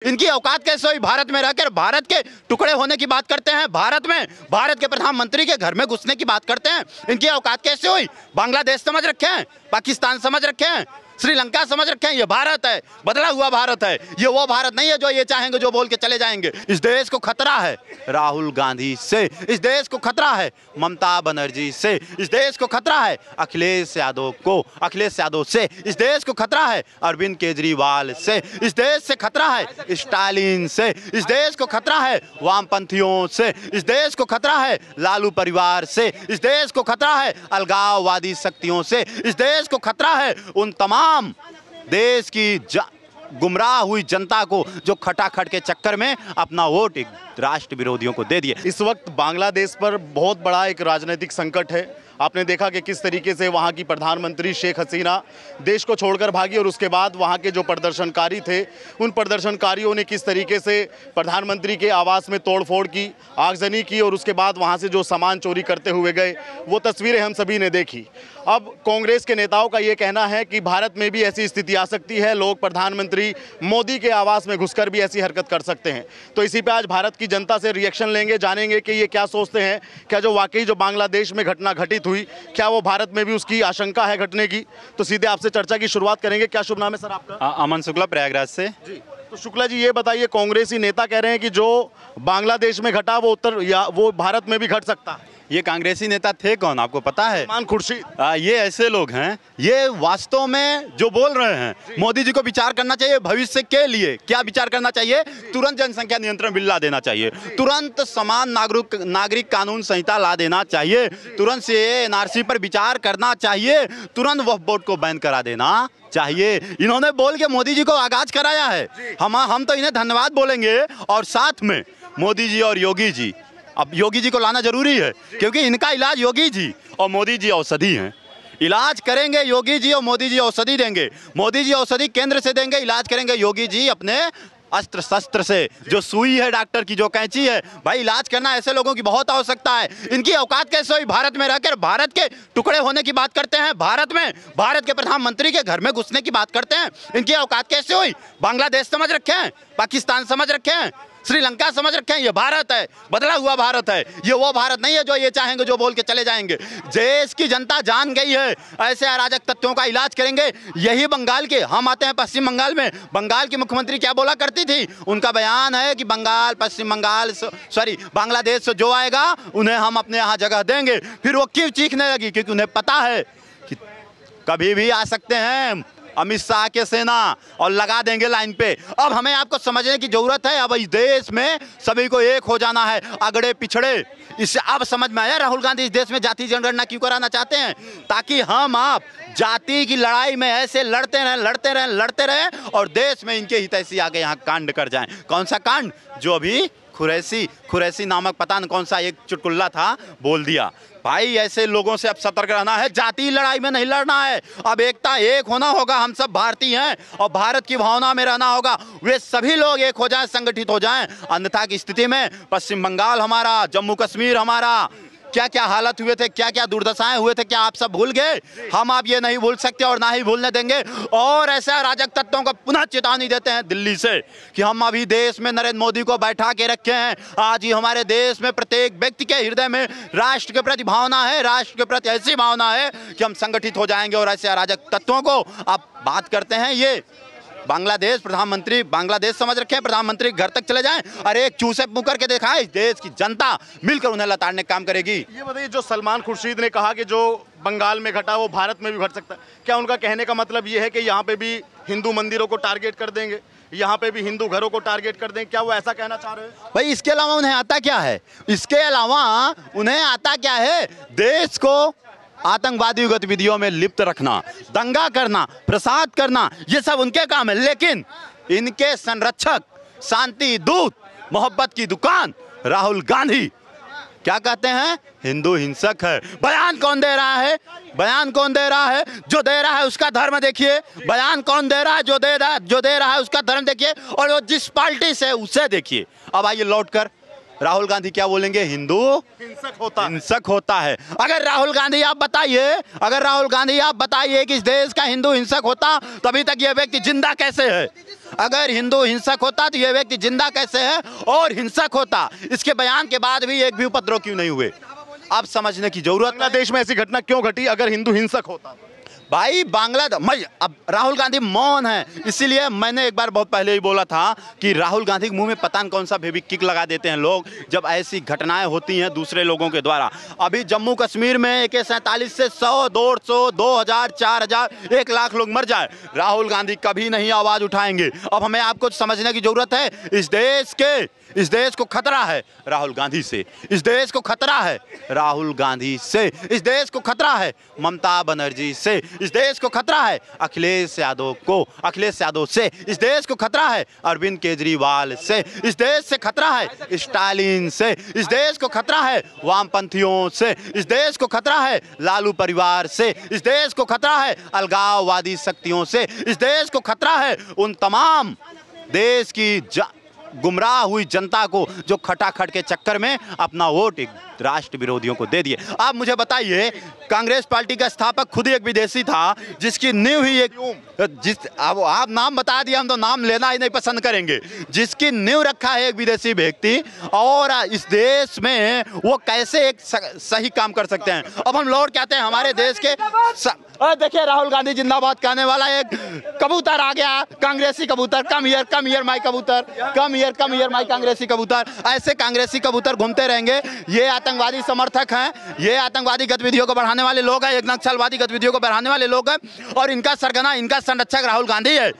इनकी औकात कैसे हुई भारत में रहकर भारत के टुकड़े होने की बात करते हैं, भारत में भारत के प्रधानमंत्री के घर में घुसने की बात करते हैं। इनकी औकात कैसे हुई? बांग्लादेश समझ रखे हैं, पाकिस्तान समझ रखे हैं, श्रीलंका समझ रखे हैं। ये भारत है, बदला हुआ भारत है। ये वो भारत नहीं है जो ये चाहेंगे जो बोल के चले जाएंगे। इस देश को खतरा है राहुल गांधी से, इस देश को खतरा है ममता बनर्जी से, इस देश को खतरा है अखिलेश यादव से, इस देश को खतरा है अरविंद केजरीवाल से, इस देश से खतरा है स्टालिन से, इस देश को खतरा है वामपंथियों से, इस देश को खतरा है लालू परिवार से, इस देश को खतरा है अलगाववादी शक्तियों से, इस देश को खतरा है उन तमाम देश की गुमराह हुई जनता को जो खटाखट के चक्कर में अपना वोट राष्ट्र विरोधियों को दे दिए। इस वक्त बांग्लादेश पर बहुत बड़ा एक राजनीतिक संकट है। आपने देखा कि किस तरीके से वहां की प्रधानमंत्री शेख हसीना देश को छोड़कर भागी और उसके बाद वहां के जो प्रदर्शनकारी थे उन प्रदर्शनकारियों ने किस तरीके से प्रधानमंत्री के आवास में तोड़फोड़ की, आगजनी की और उसके बाद वहां से जो सामान चोरी करते हुए गए, वो तस्वीरें हम सभी ने देखी। अब कांग्रेस के नेताओं का ये कहना है कि भारत में भी ऐसी स्थिति आ सकती है, लोग प्रधानमंत्री मोदी के आवास में घुसकर भी ऐसी हरकत कर सकते हैं। तो इसी पे आज भारत की जनता से रिएक्शन लेंगे, जानेंगे कि ये क्या सोचते हैं, क्या जो वाकई जो बांग्लादेश में घटना घटित हुई क्या वो भारत में भी उसकी आशंका है घटने की। तो सीधे आपसे चर्चा की शुरुआत करेंगे। क्या शुभ नाम है सर आपका? अमन शुक्ला, प्रयागराज से जी। तो शुक्ला जी ये बताइए, कांग्रेसी नेता कह रहे हैं कि जो बांग्लादेश में घटा वो भारत में भी घट सकता है। ये कांग्रेसी नेता थे कौन आपको पता है? सलमान खुर्शीद। ये ऐसे लोग हैं, ये वास्तव में जो बोल रहे हैं मोदी जी को विचार करना चाहिए भविष्य के लिए। क्या विचार करना चाहिए? तुरंत जनसंख्या नियंत्रण बिल ला देना चाहिए, तुरंत समान नागरिक कानून संहिता ला देना चाहिए, तुरंत से एनआरसी पर विचार करना चाहिए, तुरंत वक्फ बोर्ड को बैन करा देना चाहिए। इन्होंने बोल के मोदी जी को आगाज कराया है। हम तो इन्हें धन्यवाद बोलेंगे और साथ में मोदी जी और योगी जी, अब योगी जी को लाना जरूरी है क्योंकि इनका इलाज योगी जी और मोदी जी औषधि हैं। इलाज करेंगे योगी जी और मोदी जी औषधि देंगे। मोदी जी औषधि केंद्र से देंगे, इलाज करेंगे योगी जी अपने अस्त्र शस्त्र से। जो सुई है डॉक्टर की, जो कैंची है, भाई इलाज करना ऐसे लोगों की बहुत आवश्यकता है। इनकी औकात कैसे हुई भारत में रहकर भारत के टुकड़े होने की बात करते हैं, भारत में भारत के प्रधानमंत्री के घर में घुसने की बात करते हैं। इनकी औकात कैसे हुई? बांग्लादेश समझ रखे हैं, पाकिस्तान समझ रखे हैं, श्रीलंका समझ रखे हैं। ये भारत है, बदला हुआ भारत है। ये वो भारत नहीं है जो ये चाहेंगे जो बोल के चले जाएंगे। देश की जनता जान गई है, ऐसे अराजक तत्वों का इलाज करेंगे। यही बंगाल के, हम आते हैं पश्चिम बंगाल में, बंगाल की मुख्यमंत्री क्या बोला करती थी? उनका बयान है कि बांग्लादेश से जो आएगा उन्हें हम अपने यहाँ जगह देंगे। फिर वो क्यों चीखने लगी? क्योंकि उन्हें पता है कि कभी भी आ सकते हैं अमित शाह के सेना और लगा देंगे लाइन पे। अब हमें आपको समझने की जरूरत है, अब इस देश में सभी को एक हो जाना है, अगड़े पिछड़े। इससे अब समझ में आया राहुल गांधी इस देश में जाति जनगणना क्यों कराना चाहते हैं? ताकि हम आप जाति की लड़ाई में ऐसे लड़ते रहें और देश में इनके हितैषी आगे यहाँ कांड कर जाएं। कौन सा कांड? जो अभी खुरैसी नामक पता न कौन सा एक चुटकुल्ला था, बोल दिया। भाई ऐसे लोगों से अब सतर्क रहना है, जाति लड़ाई में नहीं लड़ना है। अब एक होना होगा, हम सब भारतीय हैं और भारत की भावना में रहना होगा। वे सभी लोग एक हो जाएं, संगठित हो जाएं, अन्यथा की स्थिति में पश्चिम बंगाल हमारा, जम्मू कश्मीर हमारा, क्या क्या हालत हुए थे, क्या क्या दुर्दशाएं हुए थे, क्या आप सब भूल गए? हम आप ये नहीं भूल सकते और ना ही भूलने देंगे। और ऐसे अराजक तत्वों को पुनः चेतावनी देते हैं दिल्ली से कि हम अभी देश में नरेंद्र मोदी को बैठा के रखे हैं। आज ही हमारे देश में प्रत्येक व्यक्ति के हृदय में राष्ट्र के प्रति भावना है, राष्ट्र के प्रति ऐसी भावना है कि हम संगठित हो जाएंगे और ऐसे अराजक तत्वों को आप बात करते हैं। ये बांग्लादेश प्रधानमंत्री, बांग्लादेश समझ रखे हैं, प्रधानमंत्री घर तक चले जाएं, अरे एक चूसे मुंह करके देखा है, इस देश की जनता मिलकर उन्हें लताड़ने का काम करेगी। ये बताइए, जो सलमान खुर्शीद ने कहा कि जो बंगाल में घटा वो भारत में भी घट सकता है, क्या उनका कहने का मतलब ये है कि यहाँ पे भी हिंदू मंदिरों को टारगेट कर देंगे, यहाँ पे भी हिंदू घरों को टारगेट कर देंगे? क्या वो ऐसा कहना चाह रहे हैं? भाई इसके अलावा उन्हें आता क्या है? इसके अलावा उन्हें आता क्या है? देश को आतंकवादी गतिविधियों में लिप्त रखना, दंगा करना, प्रसाद करना, ये सब उनके काम है। लेकिन इनके संरक्षक, शांति दूत, मोहब्बत की दुकान राहुल गांधी क्या कहते हैं? हिंदू हिंसक है। बयान कौन दे रहा है? बयान कौन दे रहा है? जो दे रहा है उसका धर्म देखिए। बयान कौन दे रहा है? जो दे रहा है उसका धर्म देखिए और वो जिस पार्टी से उसे देखिए। अब आइए लौट कर राहुल गांधी क्या बोलेंगे? हिंदू हिंसक होता है। अगर राहुल गांधी आप बताइए कि इस देश का हिंदू हिंसक होता, तभी तक यह व्यक्ति जिंदा कैसे है? अगर हिंदू हिंसक होता तो यह व्यक्ति जिंदा कैसे है और हिंसक होता, इसके बयान के बाद भी एक भी उपद्रव क्यों नहीं हुए? अब समझने की जरूरत है। बांग्लादेश में ऐसी घटना क्यों घटी अगर हिंदू हिंसक होता? भाई बांग्लादेश, अब राहुल गांधी मौन है, इसीलिए मैंने एक बार बहुत पहले ही बोला था कि राहुल गांधी के मुंह में पता नहीं कौन सा बेबी किक लगा देते हैं लोग जब ऐसी घटनाएं होती हैं दूसरे लोगों के द्वारा। अभी जम्मू कश्मीर में AK-47 से 100, 150, 2000, 4000, 1 लाख लोग मर जाए, राहुल गांधी कभी नहीं आवाज उठाएंगे। अब हमें आपको समझने की जरूरत है, इस देश को खतरा है राहुल गांधी से, इस देश को खतरा है राहुल गांधी से, इस देश को खतरा है ममता बनर्जी से, इस देश को खतरा है अखिलेश यादव से, इस देश को खतरा है अरविंद केजरीवाल से, इस देश से खतरा है स्टालिन से, इस देश को खतरा है वामपंथियों से, इस देश को खतरा है लालू परिवार से, इस देश को खतरा है अलगाववादी शक्तियों से, इस देश को खतरा है उन तमाम देश की गुमराह हुई जनता को जो खटाखट के चक्कर में अपना वोट एक राष्ट्र विरोधियों को दे दिए। आप मुझे बताइए, कांग्रेस पार्टी का स्थापक खुद एक विदेशी था जिसकी नींव ही अब आप नाम बता दिया, हम तो नाम लेना ही नहीं पसंद करेंगे, जिसकी नींव रखा है एक विदेशी व्यक्ति, और इस देश में वो कैसे एक सही काम कर सकते हैं। अब हम लौट के आते हैं हमारे देश के देखिए राहुल गांधी जिंदाबाद कहने वाला एक कबूतर आ गया, कांग्रेसी कबूतर, कम हियर माई कबूतर, कम हियर माई कांग्रेसी कबूतर। ऐसे कांग्रेसी कबूतर घूमते रहेंगे। ये आतंकवादी समर्थक हैं, ये आतंकवादी गतिविधियों को बढ़ाने वाले लोग हैं, एक नक्सलवादी गतिविधियों को बढ़ाने वाले लोग हैं, और इनका सरगना, इनका संरक्षक राहुल गांधी है।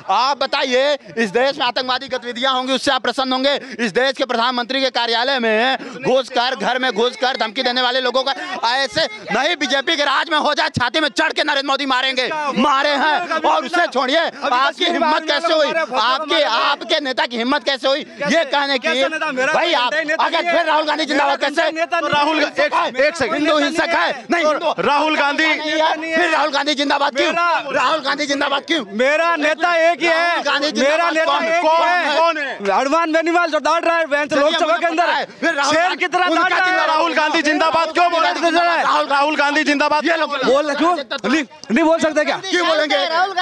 आप बताइए, इस देश में आतंकवादी गतिविधियां होंगी उससे आप प्रसन्न होंगे? इस देश के प्रधानमंत्री के कार्यालय में घुसकर, घर में घुसकर धमकी देने वाले लोगों का ऐसे नहीं, बीजेपी के राज में हो जाए छाती में चढ़ के नरेंद्र मोदी मारेंगे, मारे हैं। और उससे छोड़िए, आपकी हिम्मत कैसे हुई, आपके नेता की हिम्मत कैसे हुई ये कहने की? भाई आप अगर फिर राहुल गांधी जिंदाबाद कैसे? राहुल एक सेकंड, हिंदू हिंसक है नहीं, राहुल गांधी फिर राहुल गांधी जिंदाबाद क्यों? राहुल गांधी जिंदाबाद क्यों? मेरा नेता एक ही है, मेरा नेता कौन है? हनुमान बेनीवाल जो डाल रहा है लोकसभा के अंदर शेर की तरह डाल रहा है। राहुल गांधी जिंदाबाद क्यों बोल रहे हैं? राहुल गांधी जिंदाबाद बोल क्यों नहीं बोल सकते क्या? क्यों बोलेंगे?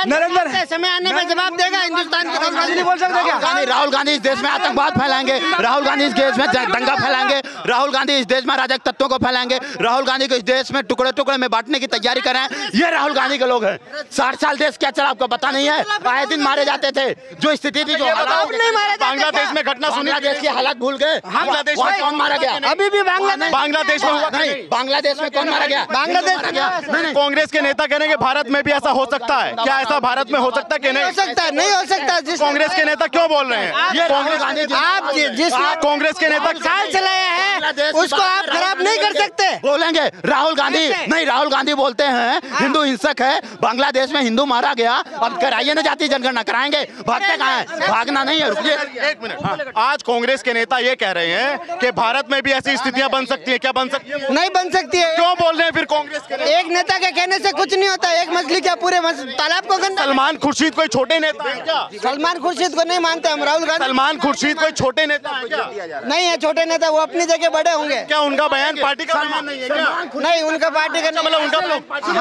नरेंद्र समय आने में जवाब देगा हिंदुस्तान के गांधी नहीं बोल सकते क्या? राहुल गांधी इस देश में आतंकवाद फैलाएंगे, राहुल गांधी इस देश में दंगा फैलाएंगे, राहुल गांधी इस देश में अराजक तत्वों को फैलाएंगे, राहुल गांधी को इस देश में टुकड़े टुकड़े में बांटने की तैयारी कर रहे हैं। ये राहुल गांधी के लोग हैं। 60 साल देश क्या चला आपको पता नहीं है? आए दिन मारे जाते थे, जो स्थिति थी, जो बांग्लादेश में घटना सुनी, बांग्लादेश की हालत भूल गए। बांग्लादेश में कौन मारा गया? अभी भी बांग्लादेश में हुआ नहीं, बांग्लादेश में कौन मारा गया? बांग्लादेश नहीं, कांग्रेस के नेता कह रहे हैं कि भारत में भी ऐसा हो सकता है। क्या ऐसा भारत में हो सकता है कि नहीं? नहीं हो सकता। कांग्रेस के नेता क्यों बोल रहे हैं? ये राहुल गांधी आप जिस कांग्रेस के नेता साल चलाया है उसको आप खराब नहीं कर सकते। बोलेंगे राहुल गांधी नहीं, राहुल गांधी बोलते हैं हिंदू हिंसक है, बांग्लादेश में हिंदू मारा गया, अब कराइए ना जाति जनगणना, कराएंगे। भागते कहाँ हैं? भागना नहीं है, रुकिए एक मिनट। आज कांग्रेस के नेता ये कह रहे हैं कि भारत में भी ऐसी स्थितियां बन सकती है। क्या बन सकती है? नहीं बन सकती है। क्यों बोल रहे हैं फिर कांग्रेस के नेता? एक नेता के कहने से कुछ नहीं होता। एक मछली क्या पूरे तालाब को गंदा? सलमान खुर्शीद कोई छोटे नेता है क्या? सलमान खुर्शीद को नहीं मानते हम। राहुल गांधी सलमान खुर्शीद कोई छोटे नेता है क्या? नहीं है छोटे नेता, वो अपनी जगह बड़े होंगे। क्या उनका बयान पार्टी का बयान नहीं है क्या? नहीं, उनका पार्टी का मतलब उनका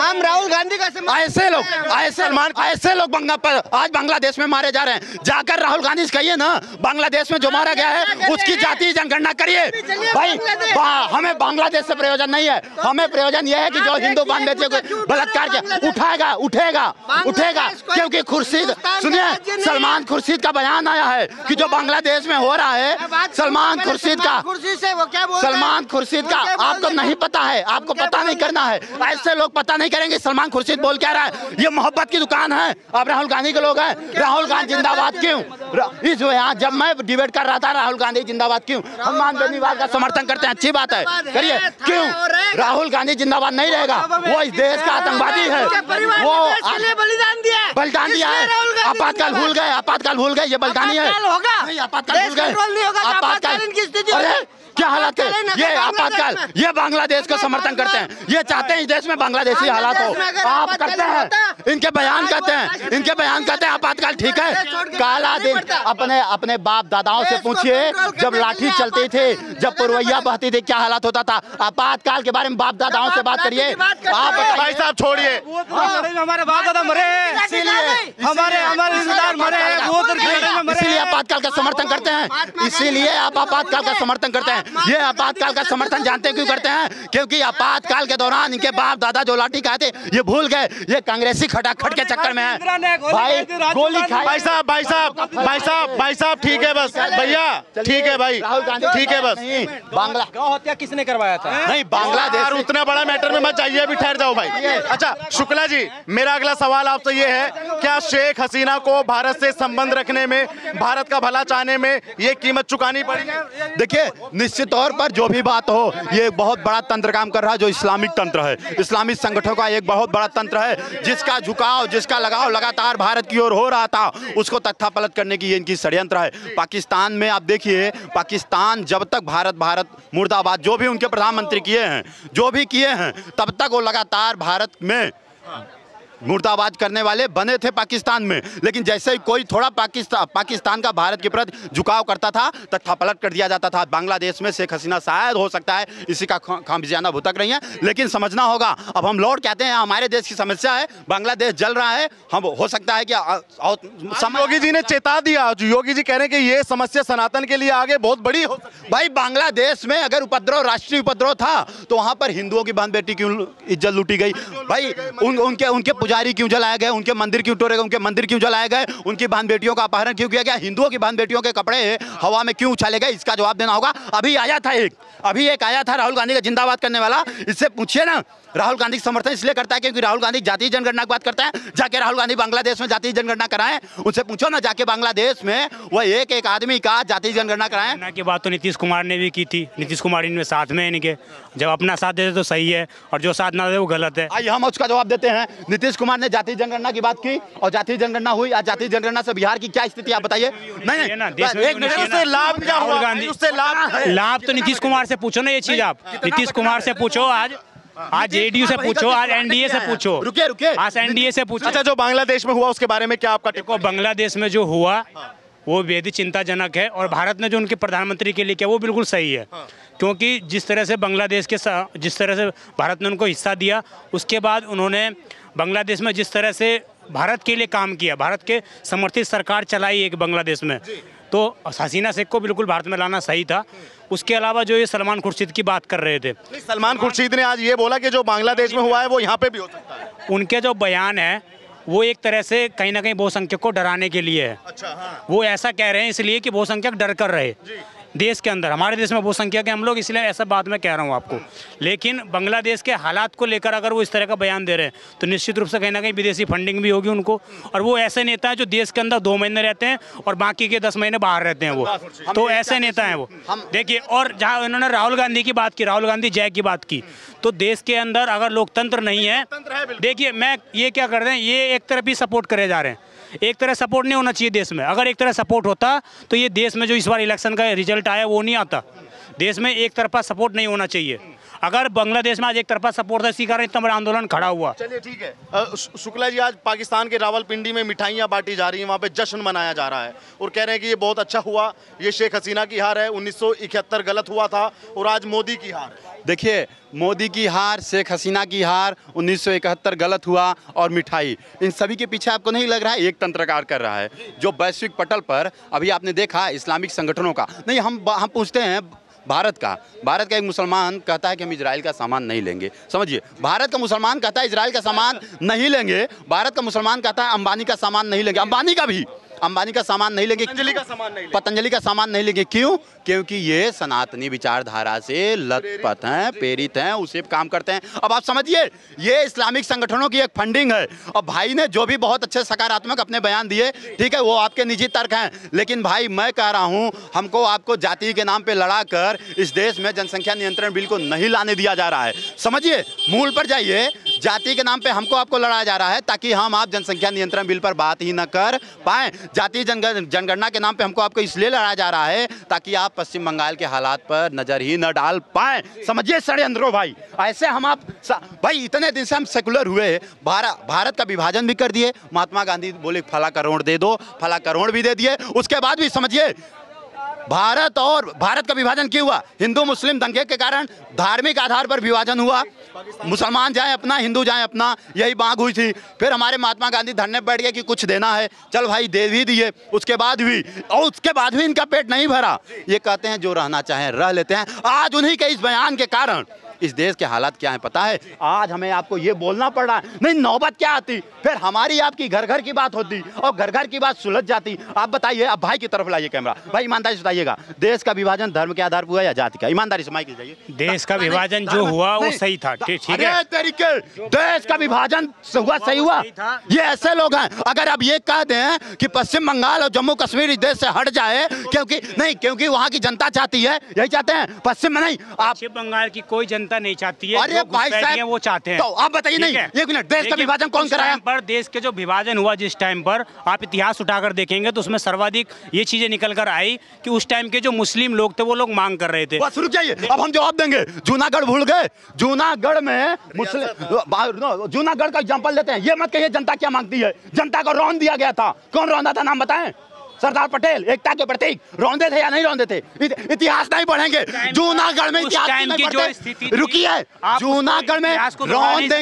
हम राहुल गांधी का ऐसे लोग आज बांग्लादेश में मारे जा रहे हैं। जाकर राहुल गांधी से कहिए ना, बांग्लादेश में जो मारा गया है उसकी जाति जनगणना करिए। भाई हमें बांग्लादेश से प्रयोजन नहीं है, हमें प्रयोजन यह है कि जो हिंदू बांग्लादेश को बलात्कार किया उठेगा, क्योंकि खुर्शीद, सुनिए, सलमान खुर्शीद का बयान आया है कि जो बांग्लादेश में हो रहा है, सलमान खुर्शीद का आपको नहीं पता है, आपको पता नहीं करना है। ऐसे लोग पता नहीं करेंगे सलमान खुर्शीद बोल क्या रहा है। ये मोहब्बत की दुकान है। अब राहुल गांधी के लोग हैं, राहुल गांधी जिंदाबाद क्यों? इस यहाँ जब मैं डिबेट कर रहा था, राहुल गांधी जिंदाबाद क्यों, हनुमान बेनीवाल का समर्थन करते हैं, अच्छी बात है, करिए। क्यों राहुल गांधी जिंदाबाद नहीं रहेगा? वो इस देश का आतंकवादी है, वो बलिदान दिया है। आपातकाल भूल गए, ये बलिदानी है। आपातकाल भूल गए। क्या हालात है, ये आपातकाल, ये बांग्लादेश को समर्थन करते हैं, ये चाहते हैं इस देश में बांग्लादेशी हालात हो, आप करते हैं, इनके बयान कहते हैं आपातकाल ठीक है। काला दिन अपने बाप दादाओं से पूछिए, जब लाठी चलती थी, जब पुरवैया बहती थी, क्या हालात होता था। आपातकाल के बारे में बाप दादाओं से बात करिए। आप भाई साहब छोड़िए, हमारे बाप दादा मरे हैं, हमारे रिश्तेदार मरे हैं, वो इसीलिए आपातकाल का समर्थन करते हैं, इसीलिए आप आपातकाल का समर्थन करते हैं। ये आपातकाल का समर्थन जानते हैं क्यों करते हैं? क्योंकि आपातकाल के दौरान इनके बाप दादा जो लाठी खाए थे ये भूल गए, ये कांग्रेसी खटाखट के चक्कर में है। भाई गोली खाई। भाई साहब ठीक है बस भैया, ठीक है भाई, ठीक है बस। बांग्ला गौ हत्या किसने करवाया था? नहीं, बांग्लादेश उतना बड़ा मैटर में मत जाइए, अभी ठहर जाओ भाई। अच्छा शुक्ला जी, मेरा अगला सवाल आपसे ये है, क्या शेख हसीना को भारत से संबंध रखने में, भारत का भला चाहने में ये कीमत चुकानी पड़ी? देखिए, निश्चित तौर पर जो भी बात हो, ये बहुत बड़ा तंत्र काम कर रहा है, जो इस्लामिक तंत्र है, इस्लामिक संगठनों का एक बहुत बड़ा तंत्र है, जिसका झुकाव, जिसका लगाव लगातार भारत की ओर हो रहा था, उसको तख्ता पलट करने की ये इनकी षड्यंत्र है। पाकिस्तान में आप देखिए, पाकिस्तान जब तक भारत मुर्दाबाद जो भी उनके प्रधानमंत्री किए हैं, जो भी किए हैं, तब तक वो लगातार भारत में मुर्दाबाद करने वाले बने थे पाकिस्तान में। लेकिन जैसे ही कोई थोड़ा पाकिस्तान का भारत के प्रति झुकाव करता था, तख्ता पलट कर दिया जाता था। बांग्लादेश में शेख हसीना शायद हो सकता है इसी का खामियाजा भुगत रही हैं, लेकिन समझना होगा। अब हम लौट कहते हैं हमारे देश की समस्या है, बांग्लादेश जल रहा है, हम हो सकता है कि योगी जी ने चेता दिया, योगी जी कह रहे हैं कि ये समस्या सनातन के लिए आगे बहुत बड़ी हो। भाई बांग्लादेश में अगर उपद्रव, राष्ट्रीय उपद्रव था, तो वहां पर हिंदुओं की बहन बेटी क्यों इज्जत लूटी गई? भाई उनके पुजारी क्यों जलाए गए, उनके मंदिर क्यों तोड़े गए, उनके मंदिर क्यों जलाए गए, उनकी बहन बेटियों का अपहरण क्यों किया गया, हिंदुओं की बहन बेटियों के कपड़े हवा में क्यों उछाले गए? इसका जवाब देना होगा। अभी एक आया था राहुल गांधी का जिंदाबाद करने वाला, इससे पूछिए ना। राहुल गांधी का समर्थन इसलिए करता है क्योंकि राहुल गांधी जातीय जनगणना की बात करता है। जाके राहुल गांधी बांग्लादेश में जातीय जनगणना कराएं, उनसे पूछो ना, जाके बांग्लादेश में वो एक आदमी का जातीय जनगणना कराएं। की बात तो नीतीश कुमार ने भी की थी, नीतीश कुमार इनमें साथ में, इनके जब अपना साथ देते तो सही है और जो साथ ना दे वो गलत है। आइए हम उसका जवाब देते हैं। नीतीश कुमार ने जातीय जनगणना की बात की और जातीय जनगणना हुई। आज जातीय जनगणना से बिहार की क्या स्थिति आप बताइए? उससे लाभ क्या हुआ? उससे लाभ तो नीतीश कुमार से पूछो ना, ये चीज आप नीतीश कुमार से पूछो, आज जेडीयू से पूछो, आज एनडीए से पूछो, रुके आज एनडीए से पूछो। अच्छा, जो बांग्लादेश में हुआ उसके बारे में क्या आपका? देखो, बांग्लादेश में जो हुआ वो बेहद चिंताजनक है और भारत ने जो उनके प्रधानमंत्री के लिए किया वो बिल्कुल सही है। क्योंकि जिस तरह से जिस तरह से भारत ने उनको हिस्सा दिया, उसके बाद उन्होंने बांग्लादेश में जिस तरह से भारत के लिए काम किया, भारत के समर्थित सरकार चलाई एक बांग्लादेश में, तो हसीना शेख को बिल्कुल भारत में लाना सही था। उसके अलावा जो ये सलमान खुर्शीद की बात कर रहे थे, सलमान खुर्शीद ने आज ये बोला कि जो बांग्लादेश में हुआ है वो यहाँ पे भी हो सकता है। उनके जो बयान है वो एक तरह से कहीं ना कहीं बहुसंख्यक को डराने के लिए है। अच्छा, हाँ। वो ऐसा कह रहे हैं इसलिए कि बहुसंख्यक डर कर रहे देश के अंदर। हमारे देश में बहुसंख्यक है हम लोग, इसलिए ऐसा बात मैं कह रहा हूँ आपको। लेकिन बांग्लादेश के हालात को लेकर अगर वो इस तरह का बयान दे रहे हैं तो निश्चित रूप से कहीं ना कहीं विदेशी फंडिंग भी होगी उनको। और वो ऐसे नेता हैं जो देश के अंदर 2 महीने रहते हैं और बाकी के 10 महीने बाहर रहते हैं वो, तो ऐसे नेता हैं वो। देखिए, और जहाँ उन्होंने राहुल गांधी की बात की, राहुल गांधी जय की बात की, तो देश के अंदर अगर लोकतंत्र नहीं है, देखिए मैं ये क्या कर रहे हैं, ये एक तरफ ही सपोर्ट करे जा रहे हैं। एक तरह सपोर्ट नहीं होना चाहिए देश में। अगर एक तरह सपोर्ट होता तो ये देश में जो इस बार इलेक्शन का रिजल्ट आया वो नहीं आता। देश में एक तरफा सपोर्ट नहीं होना चाहिए। अगर बांग्लादेश में आज एक तरफा सपोर्ट था, इसी कारण इतना बड़ा आंदोलन खड़ा हुआ। चलिए ठीक है। शुक्ला जी, आज पाकिस्तान के रावलपिंडी में मिठाइयाँ बांटी जा रही हैं, वहाँ पे जश्न मनाया जा रहा है और कह रहे हैं कि ये बहुत अच्छा हुआ, ये शेख हसीना की हार है, 1971 गलत हुआ था और आज मोदी की हार है। देखिए, मोदी की हार, शेख हसीना की हार, 1971 गलत हुआ और मिठाई, इन सभी के पीछे आपको नहीं लग रहा है एक तंत्रकार कर रहा है जो वैश्विक पटल पर अभी आपने देखा इस्लामिक संगठनों का नहीं। हम पूछते हैं भारत का एक मुसलमान कहता है कि हम इजराइल का सामान नहीं लेंगे। समझिए, भारत का मुसलमान कहता है इजराइल का सामान नहीं लेंगे, भारत का मुसलमान कहता है अंबानी का सामान नहीं लेंगे, अंबानी का सामान नहीं लेंगे, पतंजलि का सामान नहीं लेंगे। क्यों? क्योंकि ये सनातनी विचारधारा से लथपथ हैं, प्रेरित हैं, उसे काम करते हैं। अब आप समझिए, ये इस्लामिक संगठनों की एक फंडिंग है। और भाई ने जो भी बहुत अच्छे सकारात्मक अपने बयान दिए, ठीक है, वो आपके निजी तर्क हैं, लेकिन भाई मैं कह रहा हूं, हमको आपको जाति के नाम पे लड़ाकर इस देश में जनसंख्या नियंत्रण बिल को नहीं लाने दिया जा रहा है। समझिए, मूल पर जाइए। जाति के नाम पे हमको आपको लड़ाया जा रहा है ताकि हम आप जनसंख्या नियंत्रण बिल पर बात ही न कर पाए। जातीय जनगणना के नाम पे हमको आपको इसलिए लड़ाया जा रहा है ताकि आप पश्चिम बंगाल के हालात पर नजर ही न डाल पाए। समझिए षड्यंत्रों भाई, ऐसे हम आप भाई इतने दिन से हम सेकुलर हुए, भारत का विभाजन भी कर दिए, महात्मा गांधी बोले फला करोड़ दे दो, फला करोड़ भी दे दिए, उसके बाद भी समझिए भारत का विभाजन क्यों हुआ? हिंदू मुस्लिम दंगे के कारण धार्मिक आधार पर विभाजन हुआ। मुसलमान जाए अपना, हिंदू जाए अपना, यही बात हुई थी। फिर हमारे महात्मा गांधी धरने बैठ गए कि कुछ देना है, चल भाई दे भी दिए। उसके बाद भी इनका पेट नहीं भरा। ये कहते हैं जो रहना चाहें रह लेते हैं। आज उन्हीं के इस बयान के कारण इस देश के हालात क्या है पता है? आज हमें आपको ये बोलना पड़ रहा है। नहीं, नौबत क्या आती, फिर हमारी आपकी घर घर की बात होती और घर घर की बात सुलझ जाती। आप बताइए, अब भाई की तरफ लाइए कैमरा, भाई ईमानदारी से बताइएगा, देश का विभाजन धर्म के आधार पर हुआ या जाति का? ईमानदारी से माइक लीजिए। देश का विभाजन जो हुआ वो सही था, ठीक है। तरीके देश का विभाजन हुआ, सही हुआ। ये ऐसे लोग हैं, अगर आप ये कह दें कि पश्चिम बंगाल और जम्मू कश्मीर इस देश से हट जाए, क्योंकि वहाँ की जनता चाहती है, यही चाहते हैं पश्चिम में नहीं। पश्चिम बंगाल की कोई जनता नहीं चाहती है, अरे भाई साहब वो चाहते हैं। तो आप बताइए, नहीं एक मिनट, देश का विभाजन कौन कराया? पर देश के जो विभाजन हुआ जिस टाइम पर, आप इतिहास उठाकर देखेंगे तो उसमें सर्वाधिक ये चीजें निकल कर आई कि उस टाइम के जो मुस्लिम लोग थे वो लोग मांग कर रहे थे। बस रुक जाइए, अब हम जवाब देंगे। जूनागढ़ भूल गए? जूनागढ़ में मुस्लिम, जूनागढ़ का एग्जांपल लेते हैं। ये मत कहिए जनता क्या मांगती है। जनता को रौंद दिया गया था। कौन रौंदा था, नाम बताएं? सरदार पटेल, एकता के प्रतीक। रौंदे थे या नहीं रौंदे थे? इतिहास नहीं पढ़ेंगे। जूनागढ़ में इतिहास नहीं पढ़ते। रुकिए, जूनागढ़ में रौंद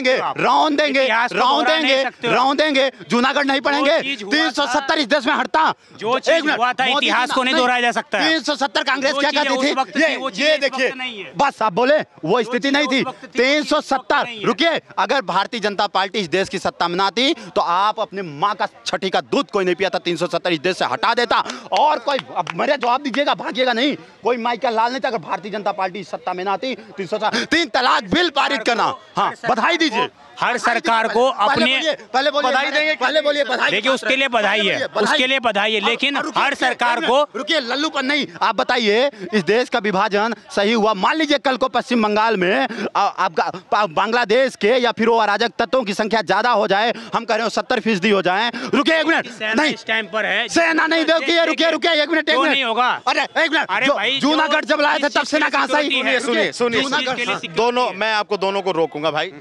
देंगे। जूनागढ़ नहीं पढ़ेंगे। 370 इस देश में हटता। जो चीज हुआ था इतिहास को नहीं दोहराया जा सकता है। 370 कांग्रेस क्या कहती थी? ये देखिए, बस आप बोले वो स्थिति नहीं थी। 370, रुकिए, अगर भारतीय जनता पार्टी इस देश की सत्ता में ना आती तो आप अपने माँ का छठी का दूध कोई नहीं पिया था। 370 इस देश से हटा देता। और कोई, अब मेरे जवाब दीजिएगा, भागिएगा नहीं। कोई माइकल लाल नहीं था। अगर भारतीय जनता पार्टी सत्ता में ना आती, 3 तलाक बिल पारित करना। हाँ, बधाई दीजिए। हर सरकार को अपने पहले बधाई देंगे, पहले बोलिए बधाई। देखिए, उसके लिए बधाई है, उसके लिए बधाई है, लेकिन हर सरकार को, रुकिए लल्लूपन नहीं, आप बताइए इस देश का विभाजन सही हुआ? मान लीजिए कल को पश्चिम बंगाल में आपका बांग्लादेश के या फिर वो अराजक तत्वों की संख्या ज्यादा हो जाए, हम कह रहे हो 70% हो जाए। रुकिए एक मिनट, नहीं इस टाइम पर है सेना नहीं देखिए, रुकिए एक मिनट नहीं होगा। अरे एक मिनट, जूनागढ़ जब लाए थे तब सेना कहाँ से आई? सुनिए, दोनों, मैं आपको दोनों को रोकूंगा भाई।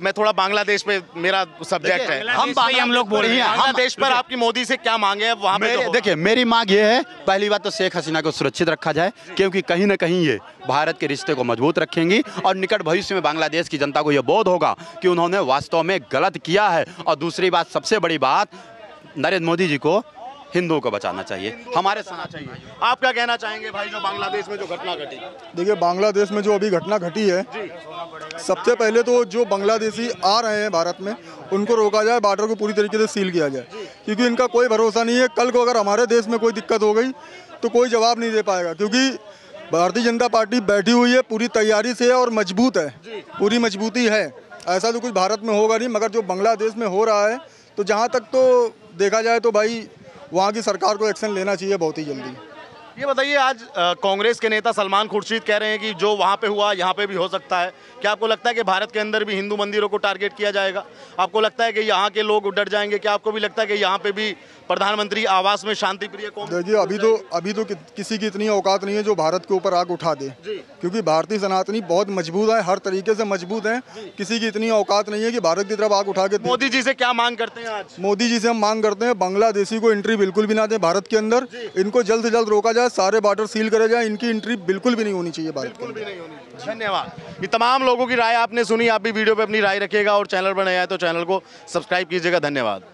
मैं थोड़ा बांग्लादेश पे, मेरा सब्जेक्ट है। हम लोग बोल रहे हैं बांग्लादेश पर आपकी मोदी से क्या मांगे है वहाँ पे? देखिए, मेरी मांग ये है, पहली बात तो शेख हसीना को सुरक्षित रखा जाए, क्योंकि कहीं ना कहीं ये भारत के रिश्ते को मजबूत रखेंगी और निकट भविष्य में बांग्लादेश की जनता को ये बोध होगा कि उन्होंने वास्तव में गलत किया है। और दूसरी बात, सबसे बड़ी बात, नरेंद्र मोदी जी को हिंदुओं को बचाना चाहिए, हमारे साथ चाहिए। आप क्या कहना चाहेंगे भाई, जो बांग्लादेश में जो घटना घटी? देखिए, बांग्लादेश में जो अभी घटना घटी है, सबसे पहले तो जो बांग्लादेशी आ रहे हैं भारत में, उनको रोका जाए, बॉर्डर को पूरी तरीके से सील किया जाए, क्योंकि इनका कोई भरोसा नहीं है। कल को अगर हमारे देश में कोई दिक्कत हो गई तो कोई जवाब नहीं दे पाएगा, क्योंकि भारतीय जनता पार्टी बैठी हुई है पूरी तैयारी से और मजबूत है, पूरी मजबूती है। ऐसा तो कुछ भारत में होगा नहीं, मगर जो बांग्लादेश में हो रहा है, तो जहाँ तक तो देखा जाए तो भाई वहाँ की सरकार को एक्शन लेना चाहिए बहुत ही जल्दी। ये बताइए, आज कांग्रेस के नेता सलमान खुर्शीद कह रहे हैं कि जो वहाँ पे हुआ यहाँ पे भी हो सकता है। क्या आपको लगता है कि भारत के अंदर भी हिंदू मंदिरों को टारगेट किया जाएगा? आपको लगता है कि यहाँ के लोग डर जाएंगे? क्या आपको भी लगता है कि यहाँ पे भी प्रधानमंत्री आवास में शांति प्रिय कौम? देखिए, अभी तो किसी की इतनी औकात नहीं है जो भारत के ऊपर आग उठा दे, क्योंकि भारतीय सनातनी बहुत मजबूत है, हर तरीके से मजबूत है। किसी की इतनी औकात नहीं है कि भारत की तरफ आग उठा के। मोदी जी से क्या मांग करते हैं आज? मोदी जी से हम मांग करते हैं, बांग्लादेशी को एंट्री बिल्कुल भी ना दें भारत के अंदर। इनको जल्द से जल्द रोका जाए, सारे बॉर्डर सील करे जाए, इनकी एंट्री बिल्कुल भी नहीं होनी चाहिए भारत के अंदर। धन्यवाद। ये तमाम लोगों की राय आपने सुनी। आप भी वीडियो पे अपनी राय रखिएगा और चैनल पर नया है तो चैनल को सब्सक्राइब कीजिएगा। धन्यवाद।